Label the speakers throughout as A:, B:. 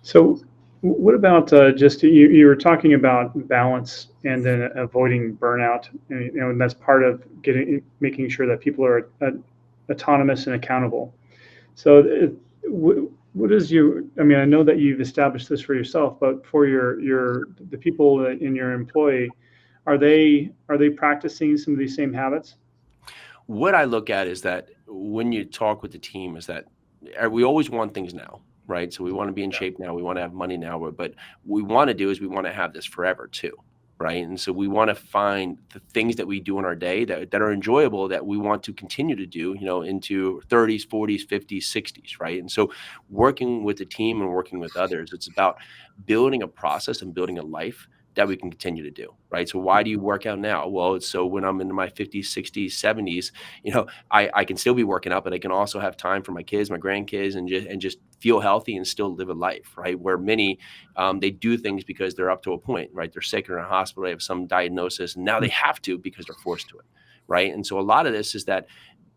A: So, what about just you were talking about balance and then avoiding burnout, and and that's part of making sure that people are autonomous and accountable. So, what is you? I mean, I know that you've established this for yourself, but for your the people in your employee, are they practicing some of these same habits?
B: What I look at is that when you talk with the team is that we always want things now, right? So we want to be in
A: Yeah.
B: shape now, we want to have money now, but what we want to do is we want to have this forever too, right? And so we want to find the things that we do in our day that are enjoyable that we want to continue to do, into 30s, 40s, 50s, 60s, right? And so working with the team and working with others, it's about building a process and building a life that we can continue to do, right? So why do you work out now? Well, it's so when I'm in my 50s, 60s, 70s, I can still be working out, but I can also have time for my kids, my grandkids, and just feel healthy and still live a life, right? Where many they do things because they're up to a point, right? They're sick or in a hospital, they have some diagnosis, and now they have to because they're forced to it, right? And so a lot of this is that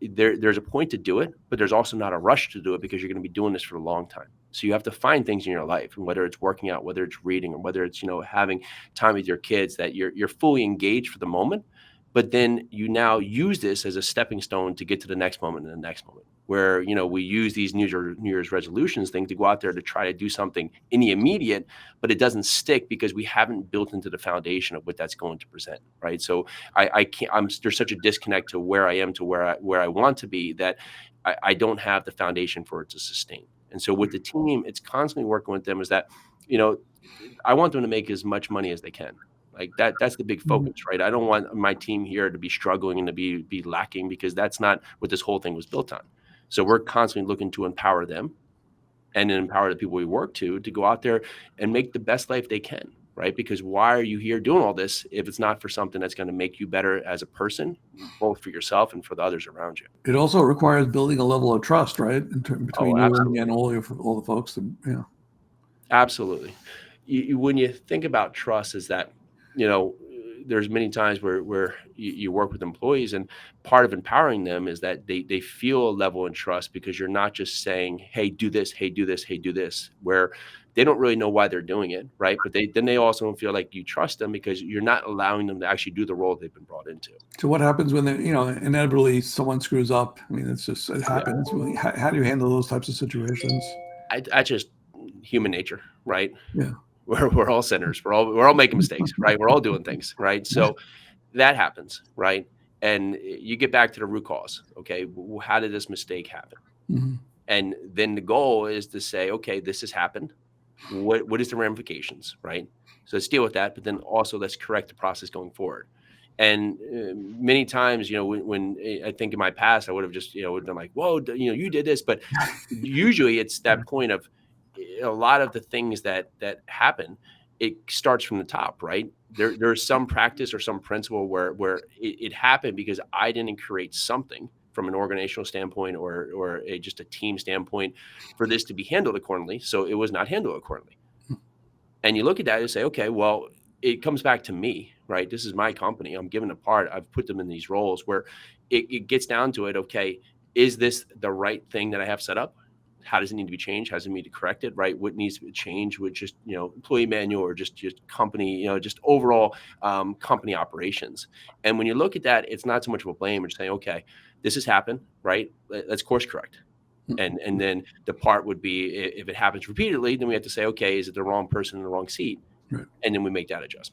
B: there's a point to do it, but there's also not a rush to do it because you're going to be doing this for a long time. So you have to find things in your life, and whether it's working out, whether it's reading, or whether it's having time with your kids, that you're fully engaged for the moment, but then you now use this as a stepping stone to get to the next moment and the next moment. Where we use these New Year's resolutions thing to go out there to try to do something in the immediate, but it doesn't stick because we haven't built into the foundation of what that's going to present, right? So I can't. There's such a disconnect to where I am to where I want to be, that I don't have the foundation for it to sustain. And so with the team, it's constantly working with them. Is that you know I want them to make as much money as they can. Like that's the big
C: Mhm.
B: focus, right? I don't want my team here to be struggling and to be lacking, because that's not what this whole thing was built on. So we're constantly looking to empower them and then empower the people we work to go out there and make the best life they can, right? Because why are you here doing all this if it's not for something that's going to make you better as a person, both for yourself and for the others around you?
C: It also requires building a level of trust, right,
B: Oh,
C: between you and
B: absolutely.
C: all the folks. That, yeah.
B: Absolutely. When you think about trust, is that you know there's many times where you work with employees, and part of empowering them is that they feel a level of trust, because you're not just saying, hey, do this, hey, do this, hey, do this, where they don't really know why they're doing it, right? But they also don't feel like you trust them, because you're not allowing them to actually do the role they've been brought into.
C: So what happens when they, inevitably someone screws up? I mean, it
B: Yeah.
C: happens. Really, how do you handle those types of situations?
B: I just human nature, right?
C: Yeah.
B: We're all sinners. We're all making mistakes, right? We're all doing things, right? So that happens, right? And you get back to the root cause. Okay, how did this mistake happen?
C: Mhm.
B: And then the goal is to say, okay, this has happened. What is the ramifications, right? So let's deal with that, but then also let's correct the process going forward. And many times, when I think in my past, I would have just, would have been like, whoa, you did this. But usually it's that point of a lot of the things that happen, it starts from the top, right? There's some practice or some principle where it happened because I didn't create something from an organizational standpoint, or just a team standpoint, for this to be handled accordingly. So it was not handled accordingly. And you look at that and say, okay, well, it comes back to me, right? This is my company. I'm given a part. I've put them in these roles where it gets down to it. Okay, is this the right thing that I have set up? How does it need to be changed? How does it need to correct it? Right? What needs to be changed with just employee manual, or just company, just overall company operations. And when you look at that, it's not so much of a blame. It's saying, okay, this has happened, right? Let's course correct. And then the part would be, if it happens repeatedly, then we have to say, okay, is it the wrong person in the wrong seat?
C: Right.
B: And then we make that adjustment.